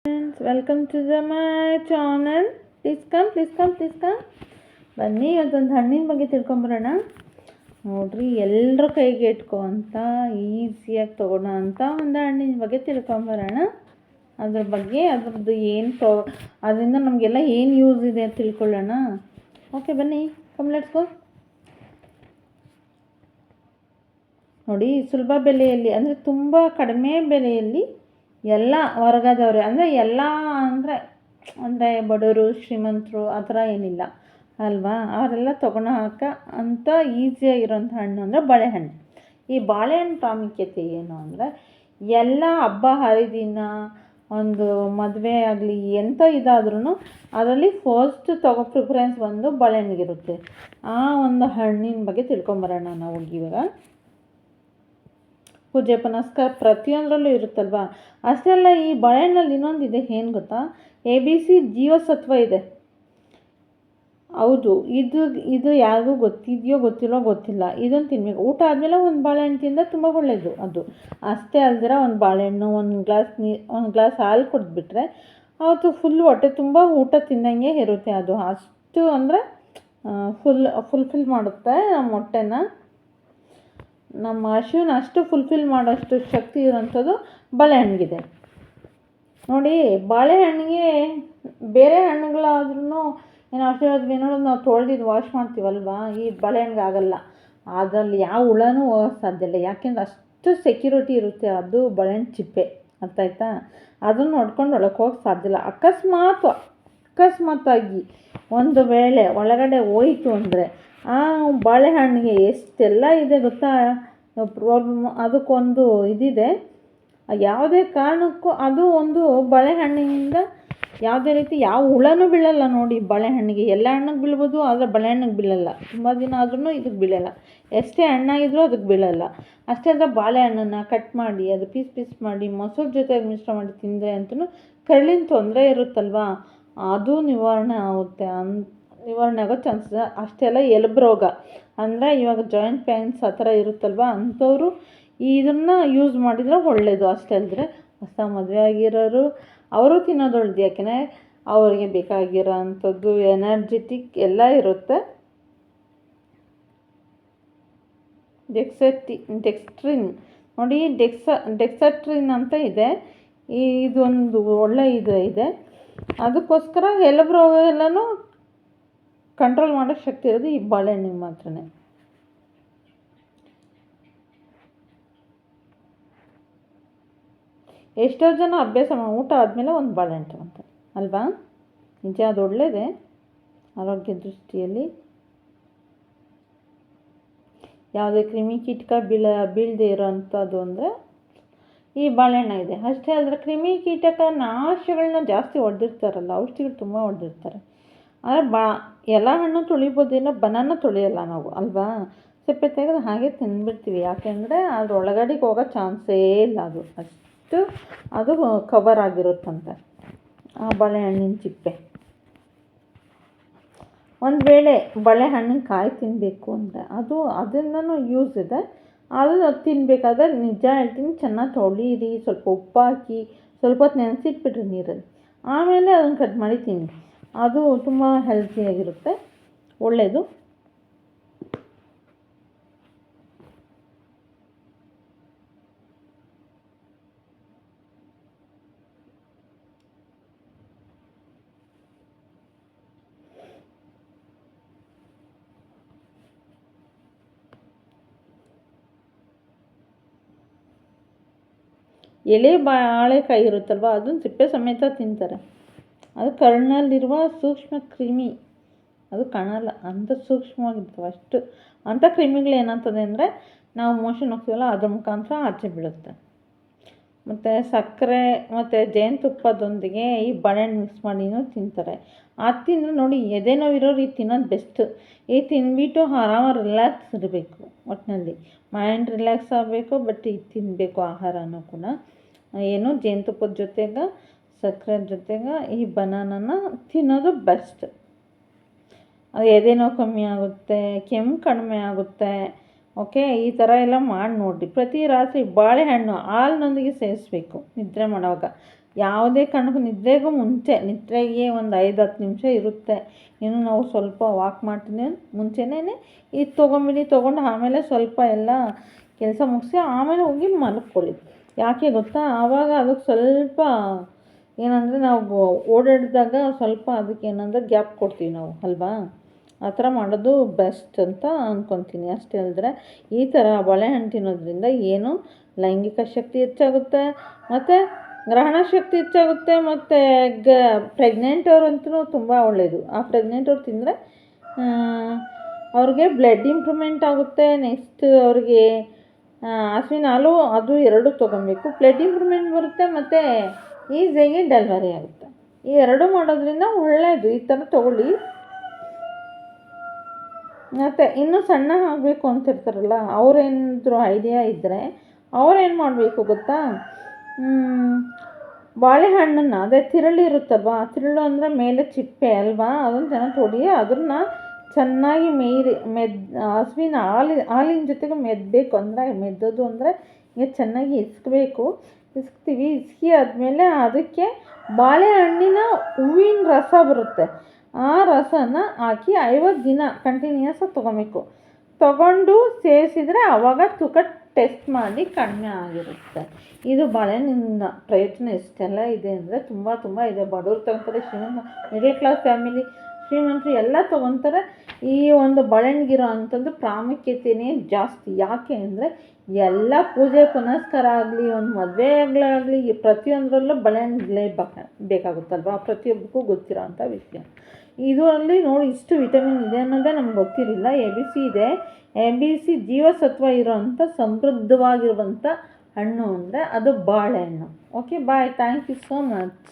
Friends, welcome to my channel. Please come. ಬನ್ನಿ ಇವತ್ತೊಂದು ಹಣ್ಣಿನ ಬಗ್ಗೆ ತಿಳ್ಕೊಂಬರೋಣ. ನೋಡ್ರಿ, ಎಲ್ಲರ ಕೈಗೆ ಇಟ್ಕೊಂತ ಈಸಿಯಾಗಿ ತೊಗೊಳೋ ಅಂತ ಒಂದು ಹಣ್ಣಿನ ಬಗ್ಗೆ ತಿಳ್ಕೊಂಬರೋಣ. ಅದ್ರ ಬಗ್ಗೆ ಅದ್ರದ್ದು ಅದರಿಂದ ನಮಗೆಲ್ಲ ಏನು ಯೂಸ್ ಇದೆ ಅಂತ ತಿಳ್ಕೊಳ್ಳೋಣ. ಓಕೆ, ಬನ್ನಿ, ಲೆಟ್ಸ್ ಗೋ. ನೋಡಿ, ಸುಲಭ ಬೆಲೆಯಲ್ಲಿ ಅಂದರೆ ತುಂಬ ಕಡಿಮೆ ಬೆಲೆಯಲ್ಲಿ ಎಲ್ಲ ವರ್ಗದವರು ಅಂದರೆ ಬಡವರು ಶ್ರೀಮಂತರು ಆ ಥರ ಏನಿಲ್ಲ ಅಲ್ವಾ, ಅವರೆಲ್ಲ ತೊಗೊಳೋಕೆ ಅಂತ ಈಸಿಯಾಗಿರೋಂಥ ಹಣ್ಣು ಅಂದರೆ ಬಾಳೆಹಣ್ಣು. ಈ ಬಾಳೆಹಣ್ಣು ಪ್ರಾಮುಖ್ಯತೆ ಏನು ಅಂದರೆ, ಎಲ್ಲ ಹಬ್ಬ ಹರಿದಿನ ಒಂದು ಮದುವೆ ಆಗಲಿ ಎಂಥ ಇದಾದ್ರೂ ಅದರಲ್ಲಿ ಫಸ್ಟ್ ಪ್ರಿಫರೆನ್ಸ್ ಬಂದು ಬಾಳೆಹಣ್ಣಿಗಿರುತ್ತೆ. ಆ ಒಂದು ಹಣ್ಣಿನ ಬಗ್ಗೆ ತಿಳ್ಕೊಂಬರೋಣ ನಾವು ಇವಾಗ. ಪೂಜೆ ಪುನಸ್ಕಾರ ಪ್ರತಿಯೊಂದರಲ್ಲೂ ಇರುತ್ತಲ್ವ. ಅಷ್ಟೆಲ್ಲ ಈ ಬಾಳೆಹಣ್ಣಲ್ಲಿ ಇನ್ನೊಂದಿದೆ, ಏನು ಗೊತ್ತಾ, ABC ಜೀವಸತ್ವ ಇದೆ. ಹೌದು, ಇದು ಯಾರಿಗೂ ಗೊತ್ತಿದೆಯೋ ಗೊತ್ತಿಲ್ಲ. ಇದನ್ನು ತಿನ್ನಬೇಕು. ಊಟ ಆದಮೇಲೆ ಒಂದು ಬಾಳೆಹಣ್ಣು ತಿಂದರೆ ತುಂಬ ಒಳ್ಳೆಯದು. ಅದು ಅಷ್ಟೇ ಅಲ್ದಿರ ಒಂದು ಬಾಳೆಹಣ್ಣು, ಒಂದು ಗ್ಲಾಸ್ ಹಾಲು ಕುಡಿದ್ಬಿಟ್ರೆ ಅವತ್ತು ಫುಲ್ ಹೊಟ್ಟೆ ತುಂಬ ಊಟ ತಿನ್ನಂಗೆ ಇರುತ್ತೆ. ಅದು ಅಷ್ಟು ಅಂದರೆ ಫುಲ್ಫಿಲ್ ಮಾಡುತ್ತೆ ನಮ್ಮ ಹೊಟ್ಟೆನ. ನಮ್ಮ ಹಸಿವನ್ನ ಅಷ್ಟು ಫುಲ್ಫಿಲ್ ಮಾಡೋಷ್ಟು ಶಕ್ತಿ ಇರೋಂಥದ್ದು ಬಾಳೆಹಣ್ಣಿಗಿದೆ. ನೋಡಿ, ಬಾಳೆಹಣ್ಣಿಗೆ ಬೇರೆ ಹಣ್ಣುಗಳಾದ್ರೂ ಏನೋ ಏನಾದ್ರು ನಾವು ತೊಳೆದಿದ್ದು ವಾಶ್ ಮಾಡ್ತೀವಲ್ವಾ, ಈ ಬಾಳೆಹಣ್ಣಿಗೆ ಆಗಲ್ಲ. ಅದರಲ್ಲಿ ಯಾವ ಹುಳನೂ ಹೋಗೋಕ್ಕೆ ಸಾಧ್ಯ ಇಲ್ಲ. ಯಾಕೆಂದ್ರೆ ಅಷ್ಟು ಸೆಕ್ಯೂರಿಟಿ ಇರುತ್ತೆ ಅದು ಬಾಳೆಹಣ್ಣು ಚಿಪ್ಪೆ. ಅರ್ಥ ಆಯ್ತಾ? ಅದನ್ನು ನೋಡ್ಕೊಂಡು ಒಳಗೆ ಹೋಗಕ್ಕೆ ಸಾಧ್ಯ ಇಲ್ಲ. ಅಕಸ್ಮಾತಾಗಿ ಒಂದು ವೇಳೆ ಒಳಗಡೆ ಹೋಯಿತು ಅಂದರೆ ಆ ಬಾಳೆಹಣ್ಣಿಗೆ ಎಷ್ಟೆಲ್ಲ ಇದೆ ಗೊತ್ತಾ ಪ್ರಾಬ್ಲಮ್. ಅದಕ್ಕೊಂದು ಇದಿದೆ, ಯಾವುದೇ ಕಾರಣಕ್ಕೂ ಅದು ಒಂದು ಬಾಳೆಹಣ್ಣಿನಿಂದ ಯಾವುದೇ ರೀತಿ ಯಾವ ಹುಳನೂ ಬೀಳಲ್ಲ. ನೋಡಿ, ಬಾಳೆಹಣ್ಣಿಗೆ ಎಲ್ಲ ಹಣ್ಣಿಗೆ ಬೀಳ್ಬೋದು, ಆದರೆ ಬಾಳೆಹಣ್ಣಿಗೆ ಬೀಳಲ್ಲ. ತುಂಬ ದಿನ ಆದ್ರೂ ಇದಕ್ಕೆ ಬೀಳಲ್ಲ. ಎಷ್ಟೇ ಹಣ್ಣಾಗಿದ್ರೂ ಅದಕ್ಕೆ ಬೀಳಲ್ಲ. ಅಷ್ಟೇ ಅಲ್ಲ, ಬಾಳೆಹಣ್ಣನ್ನು ಕಟ್ ಮಾಡಿ ಅದು ಪೀಸ್ ಮಾಡಿ ಮೊಸರು ಜೊತೆ ಮಿಶ್ರ ಮಾಡಿ ತಿಂದರೆ ಅಂತೂ ಕರುಳಿನ ತೊಂದರೆ ಇರುತ್ತಲ್ವ, ಅದು ನಿವಾರಣೆ ಆಗೋ ಚಾನ್ಸಸ್. ಅಷ್ಟೇ ಅಲ್ಲ, ಎಲುಬು ರೋಗ ಅಂದರೆ ಇವಾಗ ಜಾಯಿಂಟ್ ಪೇನ್ಸ್ ಆ ಥರ ಇರುತ್ತಲ್ವ, ಅಂಥವರು ಇದನ್ನು ಯೂಸ್ ಮಾಡಿದರೆ ಒಳ್ಳೆಯದು. ಅಷ್ಟೇ ಅಲ್ಲದ್ರೆ ಹೊಸ ಮದುವೆ ಆಗಿರೋರು ಅವರು ತಿನ್ನೋದು ಒಳ್ಳೆಯದು. ಯಾಕೆಂದರೆ ಅವರಿಗೆ ಬೇಕಾಗಿರೋ ಅಂಥದ್ದು ಎನರ್ಜೆಟಿಕ್ ಎಲ್ಲ ಇರುತ್ತೆ. ಡೆಕ್ಸ್ಟ್ರಿನ್ ನೋಡಿ, ಡೆಕ್ಸಟ್ರಿನ್ ಅಂತ ಇದೆ. ಇದೊಂದು ಒಳ್ಳೆ ಇದೆ. ಅದಕ್ಕೋಸ್ಕರ ಎಲುಬು ರೋಗ ಎಲ್ಲನೂ ಕಂಟ್ರೋಲ್ ಮಾಡೋ ಶಕ್ತಿ ಇರೋದು ಈ ಬಾಳೆಹಣ್ಣಿಗೆ ಮಾತ್ರನೇ. ಎಷ್ಟೋ ಜನ ಅಭ್ಯಾಸ ಊಟ ಆದಮೇಲೆ ಒಂದು ಬಾಳೆಹಣ್ಣು ತಗೊಳ್ತಾರೆ ಅಲ್ವಾ. ನಿಜ, ಅದು ಒಳ್ಳೆಯದೇ ಆರೋಗ್ಯ ದೃಷ್ಟಿಯಲ್ಲಿ. ಯಾವುದೇ ಕ್ರಿಮಿ ಕೀಟಕ ಬೀಳದೆ ಇರೋವಂಥದ್ದು ಅಂದರೆ ಈ ಬಾಳೆಹಣ್ಣು ಇದೆ. ಅಷ್ಟೇ ಅಲ್ಲದ್ರೆ ಕ್ರಿಮಿ ಕೀಟಕ ನಾಶಗಳನ್ನ ಜಾಸ್ತಿ ಹೊಡೆದಿರ್ತಾರಲ್ಲ, ಔಷಧಿಗಳು ತುಂಬ ಹೊಡೆದಿರ್ತಾರೆ. ಆದರೆ ಎಲ್ಲ ಹಣ್ಣು ತೊಳಿಬೋದೇನೋ, ಬನಾನ ತೊಳೆಯಲ್ಲ ನಾವು ಅಲ್ವಾ. ಸಿಪ್ಪೆ ತೆಗೆದು ಹಾಗೆ ತಿಂದ್ಬಿಡ್ತೀವಿ. ಯಾಕೆಂದರೆ ಅದ್ರೊಳಗಡೆಗೆ ಹೋಗೋ ಚಾನ್ಸೇ ಇಲ್ಲ. ಅದು ಕವರ್ ಆಗಿರುತ್ತಂತೆ ಆ ಬಾಳೆಹಣ್ಣಿನ ಚಿಪ್ಪೆ. ಒಂದು ವೇಳೆ ಬಾಳೆಹಣ್ಣಿನ ಕಾಯಿ ತಿನ್ನಬೇಕು ಅಂದರೆ ಅದರಿಂದನೂ ಯೂಸ್ ಇದೆ. ಅದು ತಿನ್ನಬೇಕಾದ್ರೆ ನಿಜ ಹೇಳ್ತೀನಿ, ಚೆನ್ನಾಗಿ ತೊಳೀರಿ, ಸ್ವಲ್ಪ ಉಪ್ಪು ಹಾಕಿ ಸ್ವಲ್ಪ ಹೊತ್ತು ನೆನೆಸಿಟ್ಬಿಟ್ರಿ ನೀರಲ್ಲಿ, ಆಮೇಲೆ ಅದನ್ನು ಕಟ್ ಮಾಡಿ ತಿನ್ನಿ. ಅದು ತುಂಬ ಹೆಲ್ತಿಯಾಗಿರುತ್ತೆ, ಒಳ್ಳೆಯದು. ಎಲೆ ಬಾಳೆಕಾಯಿ ಇರುತ್ತಲ್ವ, ಅದನ್ನು ಸಿಪ್ಪೆ ಸಮೇತ ತಿಂತಾರೆ. ಅದು ಕರುಳಿನಲ್ಲಿರುವ ಸೂಕ್ಷ್ಮ ಕ್ರಿಮಿ, ಅದು ಕಾಣಲ್ಲ, ಅಂಥ ಸೂಕ್ಷ್ಮವಾಗಿರ್ತವೆ. ಅಷ್ಟು ಅಂಥ ಕ್ರಿಮಿಗಳು ಏನಾಗ್ತದೆ ಅಂದರೆ ನಾವು ಮೋಷನ್ ಹೋಗ್ತೀವಲ್ಲ ಅದ್ರ ಮುಖಾಂತರ ಆಚೆ ಬೀಳುತ್ತೆ. ಮತ್ತು ಸಕ್ಕರೆ ಮತ್ತು ಜೇನುತುಪ್ಪದೊಂದಿಗೆ ಈ ಬಾಳೆಹಣ್ಣು ಮಿಕ್ಸ್ ಮಾಡಿನೂ ತಿಂತಾರೆ. ಅದು ತಿಂದರೆ ನೋಡಿ, ಎದೆ ನೋವಿರೋರು ಇದು ತಿನ್ನೋದು ಬೆಸ್ಟು. ಇದು ತಿಂದ್ಬಿಟ್ಟು ಆರಾಮಾಗಿ ರಿಲ್ಯಾಕ್ಸ್ ಇರಬೇಕು. ಒಟ್ಟಿನಲ್ಲಿ ಮೈಂಡ್ ರಿಲ್ಯಾಕ್ಸ್ ಆಗಬೇಕು. ಬಟ್ ಇದು ತಿನ್ನಬೇಕು ಆಹಾರನೂ ಕೂಡ. ಏನು ಜೇನುತುಪ್ಪದ ಜೊತೆಗೆ ಸಕ್ಕರೆ ಜೊತೆಗೆ ಈ ಬನಾನನ ತಿನ್ನೋದು ಬೆಸ್ಟ್. ಅದು ಎದೆ ನೋವು ಕಮ್ಮಿ ಆಗುತ್ತೆ, ಕೆಮ್ಮು ಕಡಿಮೆ ಆಗುತ್ತೆ. ಓಕೆ, ಈ ಥರ ಎಲ್ಲ ಮಾಡಿ ನೋಡಿರಿ. ಪ್ರತಿ ರಾತ್ರಿ ಬಾಳೆಹಣ್ಣು ಹಾಲಿನೊಂದಿಗೆ ಸೇವಿಸಬೇಕು ನಿದ್ರೆ ಮಾಡುವಾಗ. ಯಾವುದೇ ಕಾರಣಕ್ಕೂ ನಿದ್ರೆಗೂ ಮುಂಚೆ, ನಿದ್ರೆಗೆ ಒಂದು 5-10 ನಿಮಿಷ ಇರುತ್ತೆ, ಇನ್ನು ನಾವು ಸ್ವಲ್ಪ ವಾಕ್ ಮಾಡ್ತೀನಿ ಮುಂಚೆನೇ ಇದು ತೊಗೊಂಡು ಆಮೇಲೆ ಸ್ವಲ್ಪ ಎಲ್ಲ ಕೆಲಸ ಮುಗಿಸಿ ಆಮೇಲೆ ಹೋಗಿ ಮಲ್ಕೊಳ್ಳಿ. ಯಾಕೆ ಗೊತ್ತಾ, ಆವಾಗ ಅದಕ್ಕೆ ಸ್ವಲ್ಪ ಏನಂದರೆ ನಾವು ಓಡಾಡಿದಾಗ ಸ್ವಲ್ಪ ಅದಕ್ಕೆ ಏನಂದರೆ ಗ್ಯಾಪ್ ಕೊಡ್ತೀವಿ ನಾವು ಅಲ್ವಾ, ಆ ಥರ ಮಾಡೋದು ಬೆಸ್ಟ್ ಅಂತ ಅಂದ್ಕೊತೀನಿ. ಅಷ್ಟೇ ಅಲ್ಲದ್ರೆ ಈ ಥರ ಬಾಳೆಹಣ್ಣು ತಿನ್ನೋದ್ರಿಂದ ಏನು ಲೈಂಗಿಕ ಶಕ್ತಿ ಹೆಚ್ಚಾಗುತ್ತೆ, ಮತ್ತು ಗ್ರಹಣ ಶಕ್ತಿ ಹೆಚ್ಚಾಗುತ್ತೆ, ಮತ್ತು ಪ್ರೆಗ್ನೆಂಟ್ ಅವ್ರಂತೂ ತುಂಬ ಒಳ್ಳೆಯದು. ಆ ಪ್ರೆಗ್ನೆಂಟ್ ಅವ್ರು ತಿಂದರೆ ಅವ್ರಿಗೆ ಬ್ಲಡ್ ಇಂಪ್ರೂವ್ಮೆಂಟ್ ಆಗುತ್ತೆ. ನೆಕ್ಸ್ಟ್ ಅವ್ರಿಗೆ ಹಸುವಿನ ಹಾಲು ಅದು 2 ತೊಗೊಬೇಕು, ಬ್ಲಡ್ ಇಂಪ್ರೂವ್ಮೆಂಟ್ ಬರುತ್ತೆ ಮತ್ತು ಈಸಿಯಾಗಿ ಡೆಲಿವರಿ ಆಗುತ್ತೆ. ಈ 2 ಮಾಡೋದ್ರಿಂದ ಒಳ್ಳೆಯದು. ಈ ಥರ ತೊಗೊಳ್ಳಿ. ಮತ್ತು ಇನ್ನೂ ಸಣ್ಣ ಆಗಬೇಕು ಅಂತಿರ್ತಾರಲ್ಲ, ಅವ್ರೇನಾದರೂ ಐಡಿಯಾ ಇದ್ದರೆ ಅವ್ರೇನು ಮಾಡಬೇಕು ಗೊತ್ತಾ, ಬಾಳೆಹಣ್ಣನ್ನು ಅದೇ ತಿರುಳು ಇರುತ್ತಲ್ವ, ತಿರುಳು ಅಂದರೆ ಮೇಲೆ ಚಿಪ್ಪೆ ಅಲ್ವಾ, ಅದನ್ನು ಚೆನ್ನಾಗಿ ತೊಡಿ, ಅದನ್ನು ಚೆನ್ನಾಗಿ ಹಸುವಿನ ಹಾಲಿನ ಜೊತೆಗೆ ಮೆದ್ದಬೇಕು. ಅಂದರೆ ಮೆದ್ದೋದು ಅಂದರೆ ಹಿಂಗೆ ಚೆನ್ನಾಗಿ ಇಸ್ಕ್ತೀವಿ. ಇಸ್ಕಿ ಆದಮೇಲೆ ಅದಕ್ಕೆ ಬಾಳೆಹಣ್ಣಿನ ಹೂವಿನ ರಸ ಬರುತ್ತೆ, ಆ ರಸನ ಹಾಕಿ 50 ದಿನ ಕಂಟಿನ್ಯೂಸ್ ತೊಗೊಬೇಕು. ತೊಗೊಂಡು ಸೇವಿಸಿದರೆ ಆವಾಗ ತೂಕ ಟೆಸ್ಟ್ ಮಾಡಿ ಕಡಿಮೆ ಆಗಿರುತ್ತೆ. ಇದು ಬಾಳೆಹಣ್ಣಿನ ಪ್ರಯೋಜನ ಎಷ್ಟೆಲ್ಲ ಇದೆ ಅಂದರೆ ತುಂಬ ಇದೆ. ಬಡವ್ರು ತೊಗೊತಾರೆ, ಮಿಡಲ್ ಕ್ಲಾಸ್ ಫ್ಯಾಮಿಲಿ, ಶ್ರೀಮಂತರು ಎಲ್ಲ ತೊಗೊತಾರೆ. ಈ ಒಂದು ಬಾಳೆಹಣ್ಣಿಗಿರೋ ಅಂಥದ್ದು ಪ್ರಾಮುಖ್ಯತೆಯೇ ಜಾಸ್ತಿ. ಯಾಕೆ ಅಂದರೆ ಎಲ್ಲ ಪೂಜೆ ಪುನಸ್ಕಾರ ಆಗಲಿ, ಒಂದು ಮದುವೆಗಳಾಗಲಿ, ಪ್ರತಿಯೊಂದರಲ್ಲೂ ಬಾಳೆಹಣ್ಣು ಬೇಕಾಗುತ್ತಲ್ವ, ಪ್ರತಿಯೊಬ್ಬರಿಗೂ ಗೊತ್ತಿರೋ ಅಂಥ ವಿಷಯ. ಇದರಲ್ಲಿ ನೋಡಿ ಇಷ್ಟು ವಿಟಮಿನ್ ಇದೆ ಅನ್ನೋದೇ ನಮ್ಗೆ ಗೊತ್ತಿರಲಿಲ್ಲ. ABC ಇದೆ. ABC ಜೀವಸತ್ವ ಇರೋವಂಥ ಸಮೃದ್ಧವಾಗಿರುವಂಥ ಹಣ್ಣು ಅಂದರೆ ಅದು ಬಾಳೆಹಣ್ಣು. Okay, bye. Thank you so much.